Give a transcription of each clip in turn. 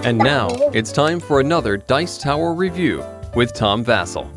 And now, it's time for another Dice Tower review with Tom Vasel.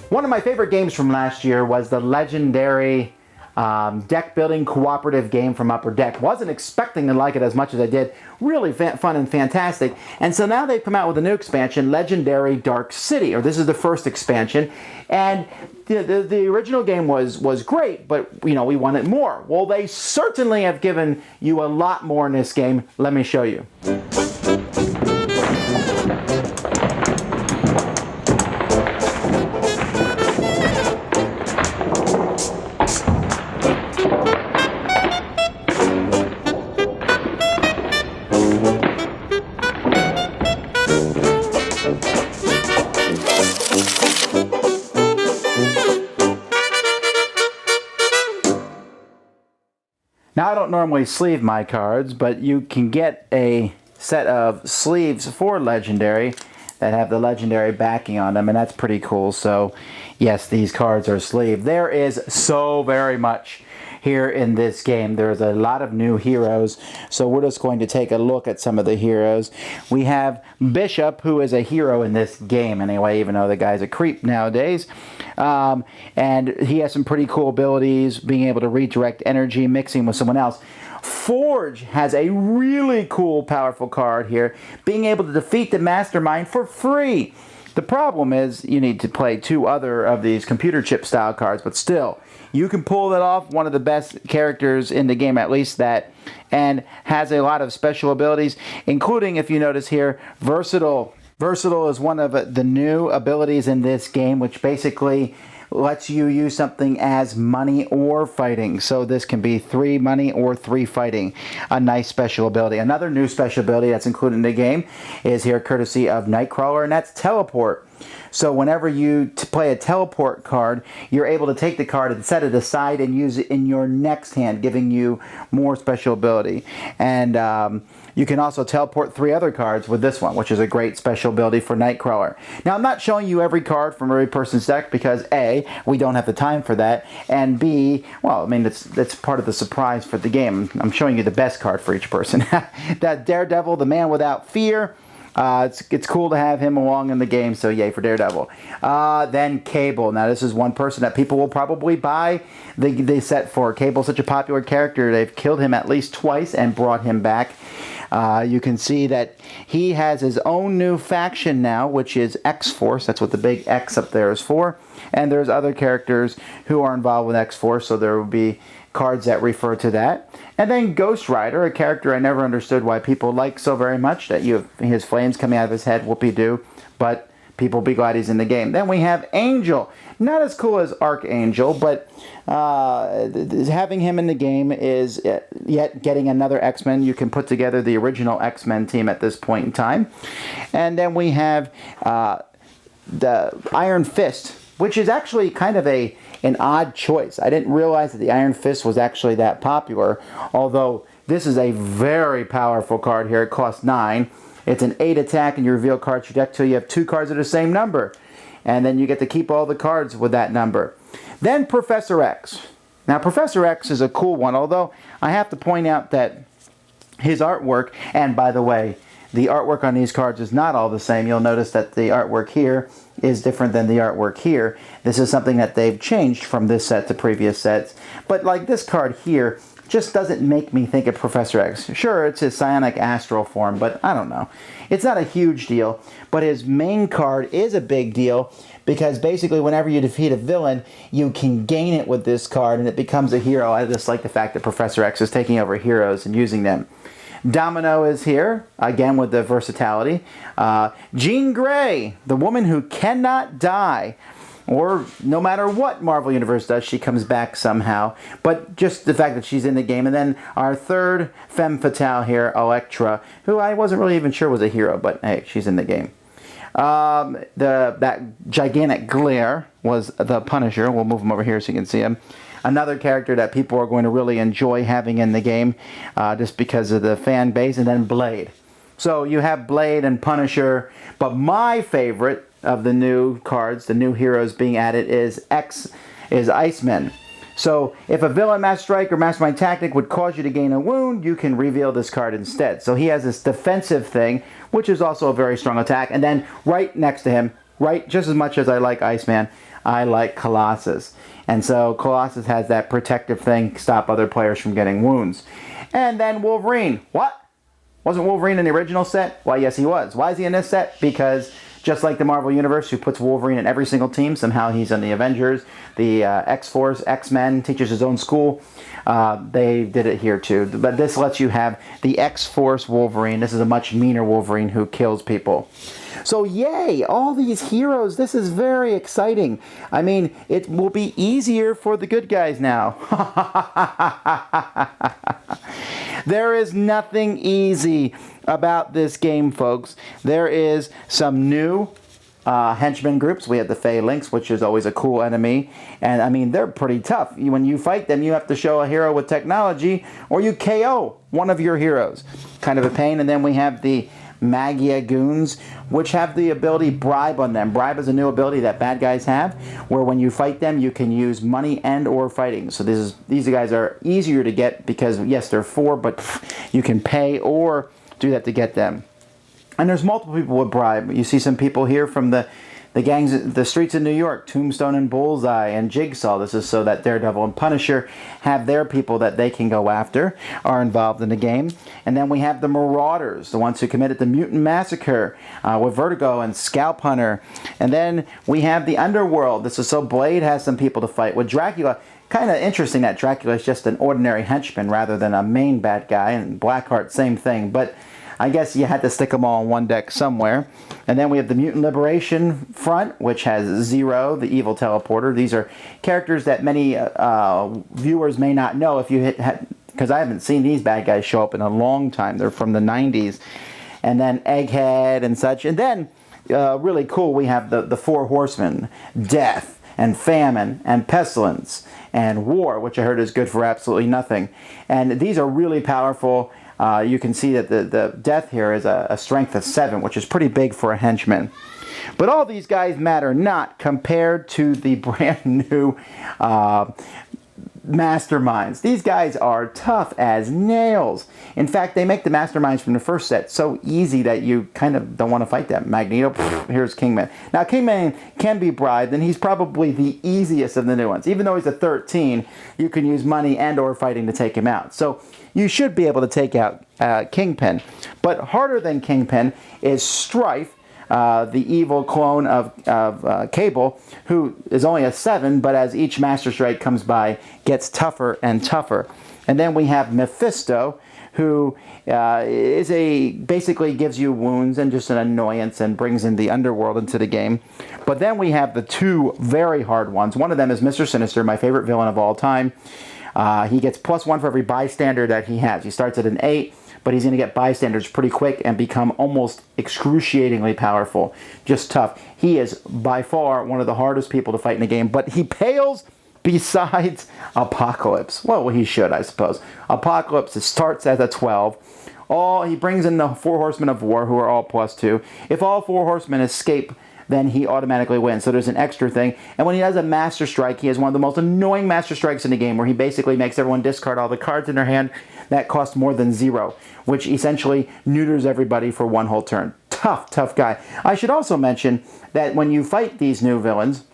One of my favorite games from last year was the legendary deck building cooperative game from Upper Deck. Wasn't expecting to like it as much as I did. Really fun and fantastic. And so now they've come out with a new expansion, Legendary Dark City, or this is the first expansion. And the original game was great, but we wanted more. Well, they certainly have given you a lot more in this game. Let me show you. Now, I don't normally sleeve my cards, but you can get a set of sleeves for Legendary that have the Legendary backing on them, and that's pretty cool. So, yes, these cards are sleeved. There is so very much here in this game. There's a lot of new heroes, so we're just going to take a look at some of the heroes. We have Bishop, who is a hero in this game anyway, even though the guy's a creep nowadays. And he has some pretty cool abilities, being able to redirect energy, mixing with someone else. Forge has a really cool, powerful card here, being able to defeat the Mastermind for free. The problem is you need to play two other of these computer chip style cards, but still, you can pull that off. One of the best characters in the game, at least that, and has a lot of special abilities, including, if you notice here, Versatile. Versatile is one of the new abilities in this game, which basically lets you use something as money or fighting. So this can be 3 money or 3 fighting. A nice special ability. Another new special ability that's included in the game is here courtesy of Nightcrawler, and that's Teleport. So whenever you play a teleport card, you're able to take the card and set it aside and use it in your next hand, giving you more special ability. And you can also teleport 3 other cards with this one, which is a great special ability for Nightcrawler. Now, I'm not showing you every card from every person's deck because A, we don't have the time for that, and B, well, I mean, that's part of the surprise for the game. I'm showing you the best card for each person. That Daredevil, the man without fear. It's cool to have him along in the game, so yay for Daredevil. Then Cable. Now, this is one person that people will probably buy the set for. Cable's such a popular character, they've killed him at least twice and brought him back. You can see that he has his own new faction now, which is X-Force. That's what the big X up there is for. And there's other characters who are involved with X-Force, so there will be cards that refer to that. And then Ghost Rider, a character I never understood why people like so very much, that you have his flames coming out of his head, whoopee-doo, but people be glad he's in the game. Then we have Angel. Not as cool as Archangel, but having him in the game is yet getting another X-Men. You can put together the original X-Men team at this point in time. And then we have the Iron Fist, which is actually kind of an odd choice. I didn't realize that the Iron Fist was actually that popular, although this is a very powerful card here. It costs 9. It's an 8 attack, and you reveal cards to your deck till you have 2 cards of the same number. And then you get to keep all the cards with that number. Then Professor X. Now, Professor X is a cool one, although I have to point out that his artwork, and by the way, the artwork on these cards is not all the same. You'll notice that the artwork here is different than the artwork here. This is something that they've changed from this set to previous sets. But like this card here just doesn't make me think of Professor X. Sure, it's his psionic astral form, but I don't know. It's not a huge deal, but his main card is a big deal because basically whenever you defeat a villain, you can gain it with this card and it becomes a hero. I just like the fact that Professor X is taking over heroes and using them. Domino is here, again with the versatility. Jean Grey, the woman who cannot die. Or no matter what Marvel Universe does, she comes back somehow. But just the fact that she's in the game. And then our third femme fatale here, Elektra, who I wasn't really even sure was a hero, but hey, she's in the game. That gigantic glare was the Punisher. We'll move him over here so you can see him. Another character that people are going to really enjoy having in the game just because of the fan base. And then Blade. So you have Blade and Punisher, but my favorite of the new cards, the new heroes being added, is Iceman. So if a villain Master Strike or Mastermind Tactic would cause you to gain a wound, you can reveal this card instead. So he has this defensive thing, which is also a very strong attack. And then right next to him, right, just as much as I like Iceman, I like Colossus. And so Colossus has that protective thing, stop other players from getting wounds. And then Wolverine. What? Wasn't Wolverine in the original set? Why, yes, he was. Why is he in this set? Because just like the Marvel Universe, who puts Wolverine in every single team, somehow he's in the Avengers, the X-Force, X-Men, teaches his own school. They did it here too. But this lets you have the X-Force Wolverine. This is a much meaner Wolverine who kills people. So yay, all these heroes. This is very exciting. I mean, it will be easier for the good guys now. There is nothing easy about this game, folks. There is some new henchman groups. We have the Phalanx, which is always a cool enemy. And I mean, they're pretty tough. When you fight them, you have to show a hero with technology or you KO one of your heroes. Kind of a pain. And then we have the Magia Goons, which have the ability Bribe on them. Bribe is a new ability that bad guys have, where when you fight them, you can use money and or fighting. So these guys are easier to get because, yes, they're 4, but you can pay or do that to get them. And there's multiple people with Bribe. You see some people here from the gangs, the streets of New York, Tombstone and Bullseye and Jigsaw. This is so that Daredevil and Punisher have their people that they can go after, are involved in the game. And then we have the Marauders, the ones who committed the Mutant Massacre with Vertigo and Scalp Hunter. And then we have the Underworld. This is so Blade has some people to fight with Dracula. Kind of interesting that Dracula is just an ordinary henchman rather than a main bad guy. And Blackheart, same thing. But I guess you had to stick them all on one deck somewhere. And then we have the Mutant Liberation Front, which has Zero, the evil teleporter. These are characters that many viewers may not know if you because I haven't seen these bad guys show up in a long time. They're from the 90s. And then Egghead and such. And then, really cool, we have the Four Horsemen, Death and Famine and Pestilence and War, which I heard is good for absolutely nothing. And these are really powerful. You can see that the Death here is a strength of 7, which is pretty big for a henchman. But all these guys matter not compared to the brand new Masterminds. These guys are tough as nails. In fact, they make the Masterminds from the first set so easy that you kind of don't want to fight them. Magneto, here's Kingman. Now, Kingman can be bribed, and he's probably the easiest of the new ones. Even though he's a 13, you can use money and or fighting to take him out. So you should be able to take out Kingpin. But harder than Kingpin is Strife, the evil clone of Cable, who is only a 7, but as each Master Strike comes by, gets tougher and tougher. And then we have Mephisto, who basically gives you wounds and just an annoyance and brings in the underworld into the game. But then we have the 2 very hard ones. One of them is Mr. Sinister, my favorite villain of all time. He gets +1 for every bystander that he has. He starts at an 8. But he's going to get bystanders pretty quick and become almost excruciatingly powerful. Just tough. He is by far one of the hardest people to fight in the game, but he pales besides Apocalypse. Well, he should, I suppose. Apocalypse starts at a 12. He brings in the 4 Horsemen of War, who are all +2. If all 4 Horsemen escape, then he automatically wins. So there's an extra thing. And when he does a Master Strike, he has one of the most annoying Master Strikes in the game, where he basically makes everyone discard all the cards in their hand that cost more than 0, which essentially neuters everybody for 1 whole turn. Tough guy. I should also mention that when you fight these new villains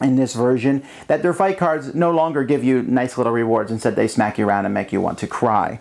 in this version, that their fight cards no longer give you nice little rewards. Instead, they smack you around and make you want to cry.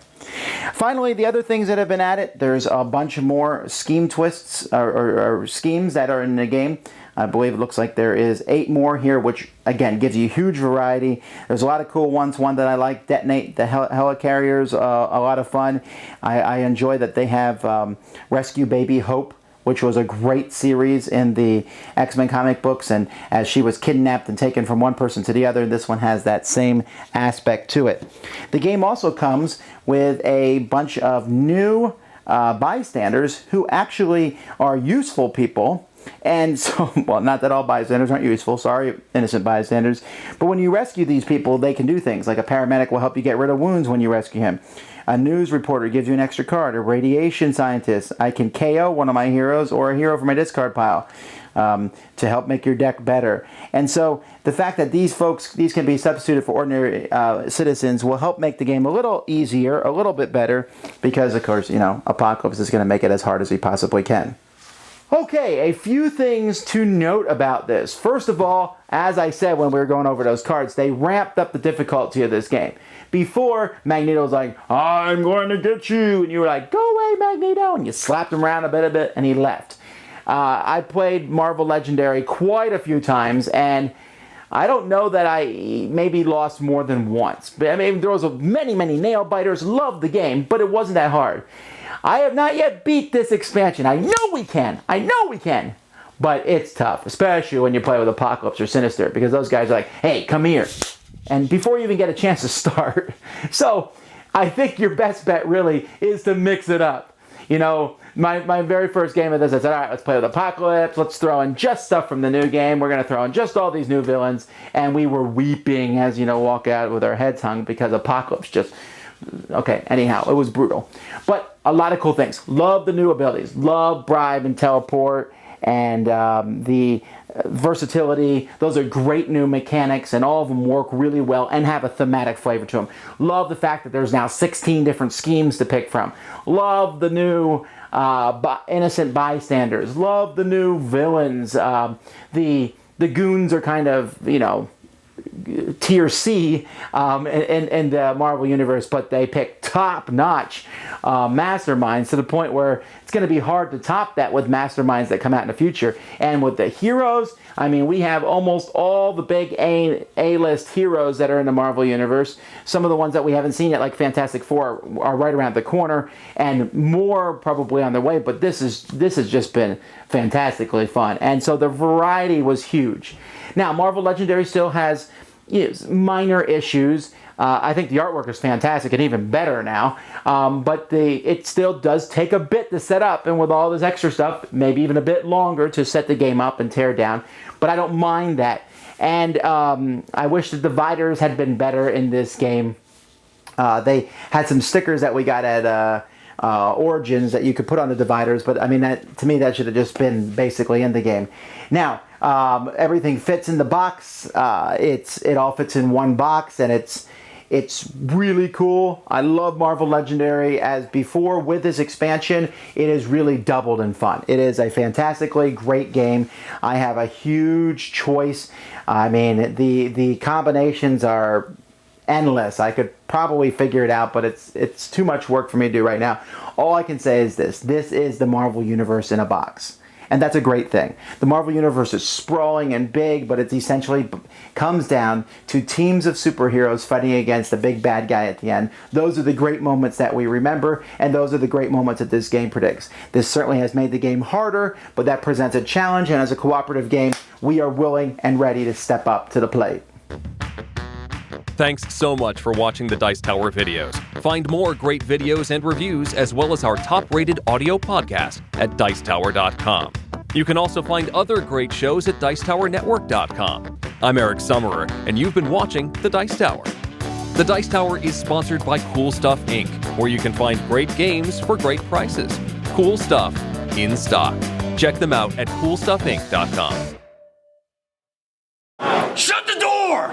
Finally, the other things that have been added, there's a bunch more scheme twists or schemes that are in the game. I believe it looks like there is 8 more here, which, again, gives you huge variety. There's a lot of cool ones. One that I like, Detonate the Helicarriers, a lot of fun. I enjoy that they have Rescue Baby Hope, which was a great series in the X-Men comic books, and as she was kidnapped and taken from one person to the other, this one has that same aspect to it. The game also comes with a bunch of new bystanders who actually are useful people. And so, well, not that all bystanders aren't useful, sorry, innocent bystanders, but when you rescue these people, they can do things, like a paramedic will help you get rid of wounds when you rescue him. A news reporter gives you an extra card. A radiation scientist. I can KO one of my heroes or a hero from my discard pile to help make your deck better. And so the fact that these can be substituted for ordinary citizens will help make the game a little easier, a little bit better, because of course, Apocalypse is going to make it as hard as he possibly can. Okay, a few things to note about this. First of all, as I said when we were going over those cards, they ramped up the difficulty of this game. Before, Magneto was like, I'm going to get you, and you were like, go away, Magneto, and you slapped him around a bit, and he left. I played Marvel Legendary quite a few times, and I don't know that I maybe lost more than once. But I mean, there was many nail biters, loved the game, but it wasn't that hard. I have not yet beat this expansion. I know we can. But it's tough, especially when you play with Apocalypse or Sinister, because those guys are like, hey, come here. And before you even get a chance to start. So I think your best bet really is to mix it up. My very first game of this, I said, all right, let's play with Apocalypse. Let's throw in just stuff from the new game. We're going to throw in just all these new villains. And we were weeping as, walk out with our heads hung because Apocalypse just... Okay, anyhow, it was brutal. But a lot of cool things. Love the new abilities. Love Bribe and Teleport and the versatility. Those are great new mechanics, and all of them work really well and have a thematic flavor to them. Love the fact that there's now 16 different schemes to pick from. Love the new innocent bystanders. Love the new villains. The goons are kind of, tier C in the Marvel Universe, but they pick top-notch masterminds to the point where it's going to be hard to top that with masterminds that come out in the future. And with the heroes, I mean, we have almost all the big A-list heroes that are in the Marvel Universe. Some of the ones that we haven't seen yet, like Fantastic Four, are right around the corner, and more probably on their way, but this has just been fantastically fun. And so the variety was huge. Now, Marvel Legendary still has minor issues. I think the artwork is fantastic and even better now. But it still does take a bit to set up. And with all this extra stuff, maybe even a bit longer to set the game up and tear down. But I don't mind that. And I wish the dividers had been better in this game. They had some stickers that we got at Origins that you could put on the dividers. But I mean, to me, that should have just been basically in the game. Now, everything fits in the box. It all fits in one box, and it's really cool. I love Marvel Legendary. As before, with this expansion, it is really doubled in fun. It is a fantastically great game. I have a huge choice. I mean, the combinations are endless. I could probably figure it out, but it's too much work for me to do right now. All I can say is this is the Marvel Universe in a box. And that's a great thing. The Marvel Universe is sprawling and big, but it essentially comes down to teams of superheroes fighting against the big bad guy at the end. Those are the great moments that we remember, and those are the great moments that this game predicts. This certainly has made the game harder, but that presents a challenge, and as a cooperative game, we are willing and ready to step up to the plate. Thanks so much for watching the Dice Tower videos. Find more great videos and reviews, as well as our top-rated audio podcast at Dicetower.com. You can also find other great shows at Dicetowernetwork.com. I'm Eric Summerer, and you've been watching The Dice Tower. The Dice Tower is sponsored by Cool Stuff Inc., where you can find great games for great prices. Cool stuff in stock. Check them out at CoolStuffInc.com. Shut the door!